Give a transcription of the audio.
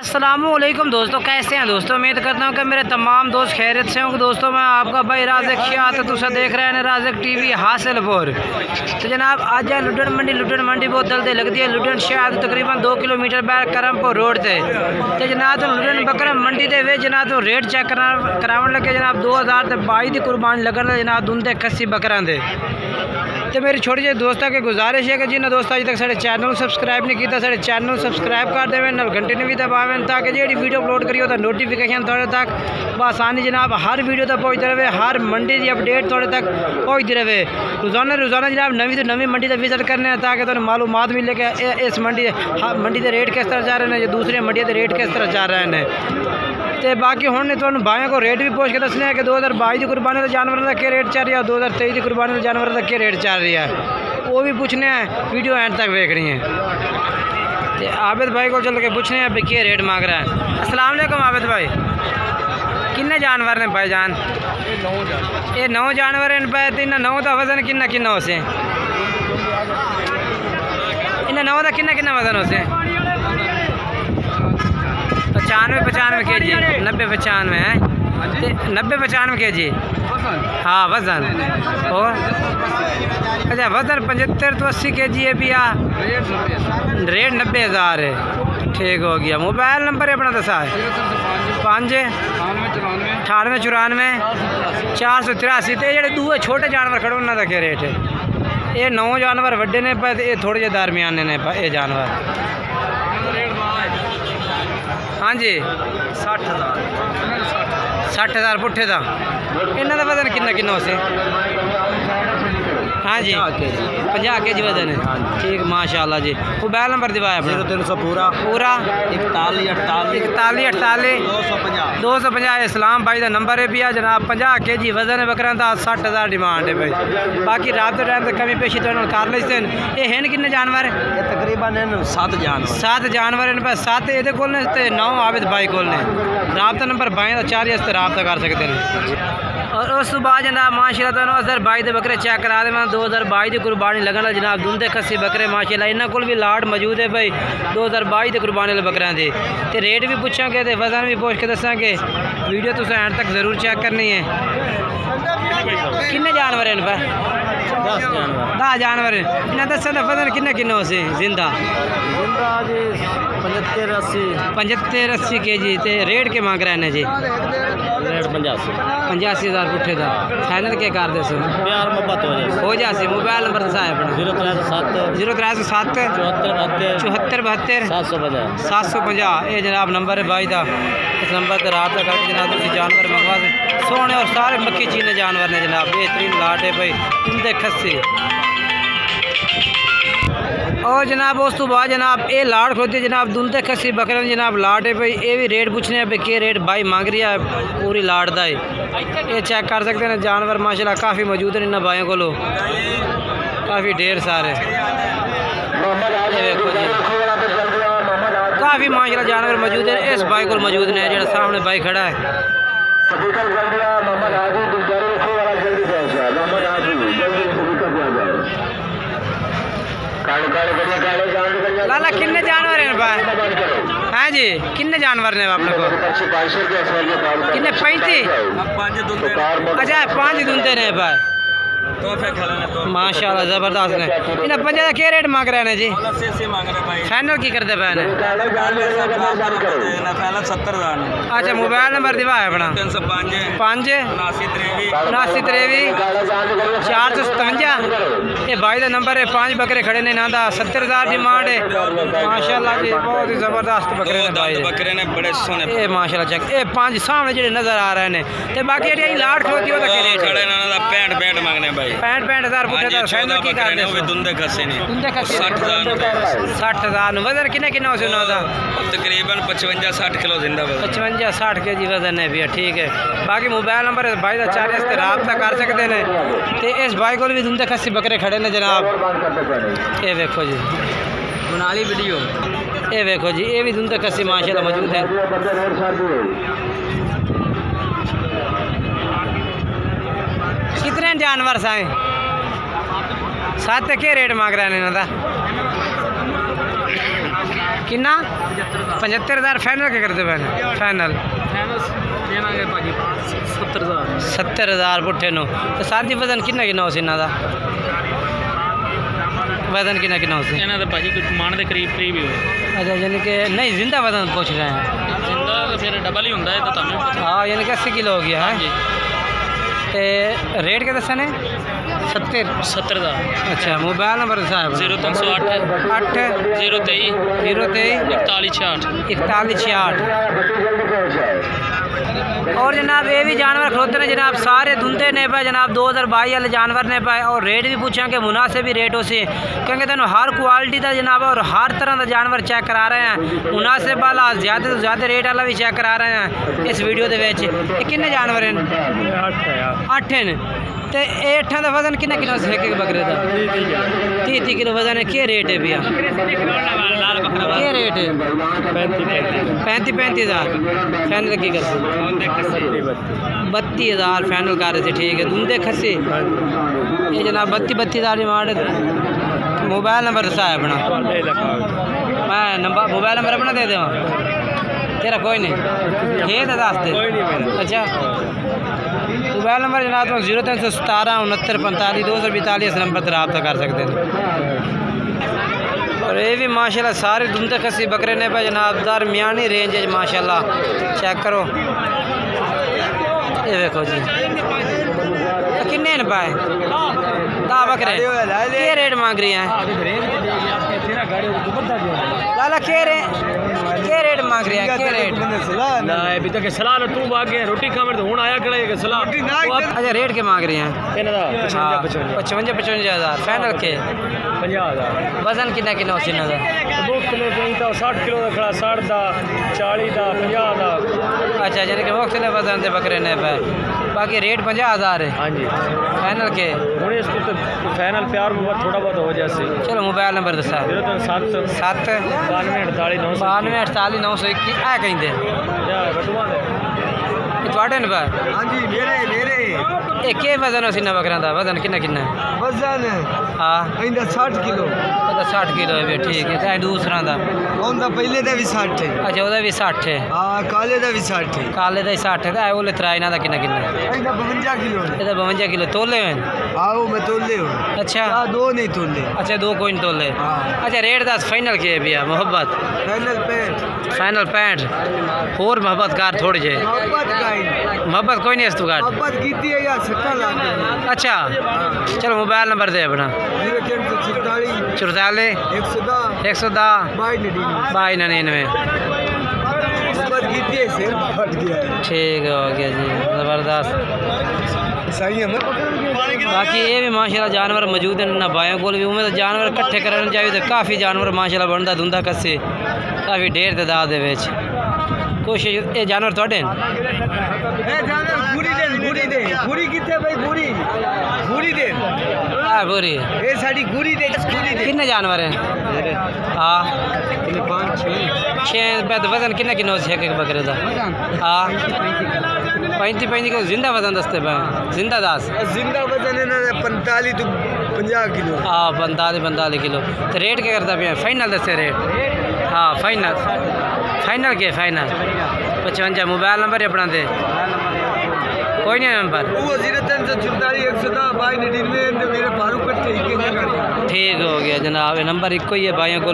अस्सलामुअलैकुम दोस्तों, कैसे हैं दोस्तों। उम्मीद करता हूँ कि मेरे तमाम दोस्त खैरियत से होंगे। दोस्तों मैं आपका भाई राज़िक शाह तो तुसा देख रहे हैं राज़िक टीवी हासिलपुर। तो जनाब आज है लुडन मंडी बहुत जल्दी लगती है। लुडन शहर तकरीबन 2 किलोमीटर बैक करमपुर रोड से। तो जनाब लुडन बकरा मंडी के वे जनाब रेट चेक करावन लगे। जनाब 2022 की कुर्बानी लगन जनाब दुंदे खस्सी बकरा दे। तो मेरी छोटी जी दोस्तों की गुजारिश है कि जिन्हें दोस्त अभी तक साढ़े चैनल सब्सक्राइब नहीं किया साढ़े चैनल सब्सक्राइब कर देवें, नल घंटे ने भी दबावें ताकि जी वीडियो अपलोड करिए तो नोटिफिकेशन थोड़े तक बसानी जनाब हर वीडियो तक पहुँचते रहे। हर मंडी की अपडेट थोड़े तक पहुँचती रहे। रोज़ाना जनाब नवी तो नवी मंडी का विजिट करने हैं ताकि तो मालूमात मिले कि इस मंडी के रेट किस तरह जा रहे हैं, दूसरी मंडी के रेट किस तरह जा रहे हैं। तो बाकी हमने तो भाइयों को रेट भी पूछ के दसने हैं कि 2022 की कुर्बानी का जानवर का क्या रेट चल रहा है, 2023 की कुर्बानी का जानवर का क्या रेट चल रहा है, वो भी पूछने हैं। वीडियो एंड तक देखनी है। तो आबिद भाई को चल के पूछने हैं भाई क्या रेट मांग रहा है। अस्सलाम वालेकुम आबिद भाई, किन्ने जानवर ने भाई जान? ये 9 जानवर इन पे। तो इन्हें 9 का वजन किन्ना किन्ना हो से? इन्हें 9 का किन्ना वजन हो से? 95 के जी, 90-95 है, 90-95 के जी। हाँ वज़न और अच्छा वज़न 75 तो 80 के जी है भैया। रेट 90,000 है। ठीक हो गया। मोबाइल नंबर है अपना दसा है 5 98 94 483। तो ये दूए छोटे जानवर खड़े उन्होंने क्या रेट है? ये 9 जानवर वड्डे ने पे, ये थोड़े जे दरमियाने ने ये जानवर। हाँ जी 60,000 पुट्ठे का। इन्हों का वजन किन्ना से? हाँ जी 50 के जी वजन है। ठीक माशाल्लाह जी। मोबाइल नंबर दिवाया अपना 0300 पूरा 41 48 250 इस्लाम भाई का नंबर है भैया जनाब। 50 के जी वजन है बकरा का, 60,000 डिमांड है भाई। बाकी रात के टाइम कमी पेशी तो कर लेते हैं। ये हैं किन्ने जानवर? ये तकरीबन 7 जानवर इन पर 7 ये को 9 आबिद भाई को रबता नंबर भाई का 4 इस रबता कर सकते हैं। और उस बाद जनाब माशाल्लाह 2022 के बकरे चेक करा दे। 2022 की कुर्बानी लगन जनाब दुंदे खस्सी बकरे माशाल्लाह इन्हों को भी लाट मौजूद है भाई 2022 की कुर्बानी वाले बकरियां दे। तो रेट भी पूछांगे तो वजन भी पूछ के दसांगे। वीडियो तुम एंड तक जरूर चेक करनी है। किन्ने जानवर इन पर? 10 जानवर। इन्हें दसा वजन किन्ने हो से जिंदा? 75-80 के जी। तो रेट के मांग रहे हैं जी? रेट 85,000 पुट्ठे का। फाइनल के कर दे प्यार मोहब्बत हो जाए। मोबाइल नंबर दसा है अपना 0307 74 72 750। ये जनाब नंबर है भाई का। इस नंबर पर रबता करके जनाब तुम जानवर मंगवा दे। सोने और सारे मक्की चीने जानवर ने जनाब बेहतरीन लाट है भाई उनके खस्से। और जनाब उस तो बाद जनाब ये लाट खोती जनाब दुंदे खस्सी बकरे जनाब लाट है भाई। ये भी रेट पूछने भाई के रेट भाई मांग रही है पूरी लाट का है। ये चेक कर सकते हैं जानवर माशाल्लाह काफ़ी मौजूद हैं इन भाइयों को, काफ़ी ढेर सारे। काफ़ी माशाल्लाह जानवर मौजूद है। इस भाई को मौजूद ने जो सामने भाई खड़ा है। लाला किन्ने जानवर हैं भाई? हाँ जी किन्ने जानवर ने अपने को? किन्ने 35? अच्छा 5 दुंदे ने भाई। माशाल्लाह ज़बरदस्त ने। इन्हें 50 का क्या रेट मांग रहे हैं जी? फाइनल की करते पे? अच्छा मोबाइल नंबर दिवा है अपना 5 79 23 457। ये भाई का नंबर है। 5 बकरे खड़े ने ना 70,000 डिमांड है। माशाल्लाह जी बहुत ही ज़बरदस्त बकरे ने बड़े सोने। ये माशाल्लाह चेक ये 5 सामने जो नज़र आ रहे हैं। तो बाकी ये लाट खलोती है 65 मांगने भाई 65,000 पुट्ठे का। फाइनल की कर दे? दुंदे खस्से ने 60,000 वजन किन्ने हो से ना? तकरीबन 55-60 किलो जिंदा 55-60 के जी वजन है भैया। ठीक है। बाकी मोबाइल नंबर है भाई का 4 इस रबता कर सकते हैं। तो इस भाई को भी दुंदे खस्सी बकरे खड़े ने जनाब। ये देखो जी बना ली वीडियो। ये देखो जी ये भी दुंदे खस्सी माशाल्लाह मौजूद है। कितने जानवर साए? 7 के रेट मांग रहे हैं इन्हों का? किन्ना 75,000 फाइनल के करते पैन फाइनल 70,000 पुट्ठे नो। तो सर जी वजन किन्ना किन्ना उस इन्ना दा वजन किन्ना किन्ना उस ਇਹਨਾਂ ਦਾ ਭਾਜੀ ਕੁਝ ਮਾਣ ਦੇ ਕਰੀਬ ਕਰੀਬ ਹੀ ਹੋਏ अच्छा यानी कि नहीं जिंदा वजन पूछ रहे हैं ਜਿੰਦਾ ਤਾਂ ਫਿਰ ਡਬਲ ਹੀ ਹੁੰਦਾ ਹੈ ਤਾਂ ਤੁਹਾਨੂੰ हाँ यानी कि 80 किलो हो गया है तो रेट के दसा ने 70 ਦਾ अच्छा मोबाइल नंबर साहब 0308 8 023 023 4168 4168 और जनाब ये भी जानवर खड़ोते हैं जनाब सारे धुंधे ने पाए जनाब 2022 वाले जानवर ने पाए और रेट भी पूछा कि मुनासिब ही रेट उसे क्योंकि तेन हर क्वालिटी का जनाब और हर तरह का जानवर चेक करा रहे हैं मुनासिब वाला ज़्यादा तो ज़्यादा रेट वाला भी चेक करा रहे हैं इस वीडियो के किन्ने जानवर हैं 8 हैं तो ये 8 का वजन किन्ना किलो से एक बकरे का 30 किलो वजन है क्या रेट है भैया क्या रेट है 35,000 फाइनल की कर 32,000 फाइनल कर रहे थे ठीक है धुंधे खस्से ये जनाब 32,000 डिमांड मोबाइल नंबर दसा है अपना मैं नंबर मोबाइल नंबर अपना दे देवा तेरा कोई नहीं ये तो दस दे अच्छा मोबाइल नंबर जनाब तो 0317 69 45 242 नंबर पर रब्ता कर सकते हैं। और ये भी माशाल्लाह सारे धुंधे खस्सी बकरे ने पे जनाब दरमियानी रेंज है माशाल्लाह चेक करो ये देखो जी किन्ने न पाए दा बकरे क्या रेट मांग रही हैं लाला क्या रेट मांग रही हैं क्या रेट ਨਾ ਅਭੀ ਤੱਕ ਸਲਾਹ ਨਾ ਤੂੰ ਬਾਗ ਗਿਆ ਰੋਟੀ ਖਾਣ ਤੇ ਹੁਣ ਆਇਆ ਕਿਹੜਾ ਸਲਾਹ अच्छा रेट के मांग रही हैं ਇਹਨਾਂ ਦਾ 55,000 फाइनल के 50,000 वजन कितना किलो उसी ना 2 किलो ਚਾਹੀਦਾ 60 ਕਿਲੋ ਦਾ ਖੜਾ 60 ਦਾ 40 ਦਾ 50 ਦਾ अच्छा यानी कि मुख्तलिफ वजन से बकरे ने पे बाकी रेट 50,000 है ਹਾਂਜੀ फाइनल के ਹੁਣ ਇਸ ਤੋਂ ਫਾਈਨਲ ਪਿਆਰ ਮੁਹੱਬਤ ਥੋੜਾ ਬਹੁਤ ਹੋ ਜਾਸੀ चलो मोबाइल नंबर दसा 07 7 92 48 900 92 48 921 आ कहीं ਜਾਂ ਰਟੂਆਂ ਦੇ थोड़े न पर हाँ जी मेरे ये के वजन उसी ना बकरा दा वजन कितना कितना वजन हाँ इंदा 60 किलो ਉਹਦਾ 60 ਕਿਲੋ ਹੈ ਵੀ ਠੀਕ ਹੈ ਤੇ ਦੂਸਰਾ ਦਾ ਉਹਦਾ ਪਹਿਲੇ ਦਾ ਵੀ 60 ਹੈ ਅੱਛਾ ਉਹਦਾ ਵੀ 60 ਹੈ ਹਾਂ ਕਾਲੇ ਦਾ ਵੀ 60 ਹੈ ਕਾਲੇ ਦਾ ਹੀ 60 ਹੈ ਤੇ ਉਹਲੇ ਤਰਾਈ ਨਾਲ ਦਾ ਕਿੰਨਾ ਕਿੰਨਾ ਇੰਦਾ 52 ਕਿਲੋ ਇਹਦਾ 52 ਕਿਲੋ ਤੋਲੇ ਹੋਏ ਆਓ ਮੈਂ ਤੋਲੇ ਹੋ ਅੱਛਾ ਆ ਦੋ ਨਹੀਂ ਤੋਲੇ अच्छा दो कोई नहीं तोले हाँ। अच्छा रेट दस फाइनल के भैया मोहब्बत फाइनल पे फाइनल 65 और मोहब्बत कार थोड़ी जे मोहब्बत का मोहब्बत कोई नहीं है तू कार मोहब्बत कीती है या 70 लाख अच्छा चलो मोबाइल नंबर दे अपना 0344 44 110 110 2299 मोहब्बत कीती है सिर फट गया ठीक हो गया जी ज़बरदस्त सही है बाकी ये भी माशाल्लाह जानवर मौजूद हैं ना भाइयों को भी उम्मीद जानवर इकट्ठे करने चाहिए तो काफ़ी जानवर माशाल्लाह बनता धुंधा कस्से काफ़ी ढेर तादाद दे विच कोशिश ये जानवर थोड़े ए जानवर पूरी पूरी किथे भाई पूरी दे हाँ पूरी ये साडी पूरी दे कितने जानवर हैं हाँ 6 वजन कितना किलो से एक बकरे का हाँ 35 किलो जिंदा वजन दसते पे जिंदा दास जिंदा वजन है ना 45 तो 50 किलो हाँ 45 किलो तो रेट क्या करता पे फाइनल दसते रेट हाँ फाइनल के फाइनल 55 मोबाइल नंबर ही अपना दे कोई नहीं नंबर वो 0344 110 2299 मेरे भारू कट्टे ही के ठीक हो गया जनाब ये नंबर एक ही है भाइयों को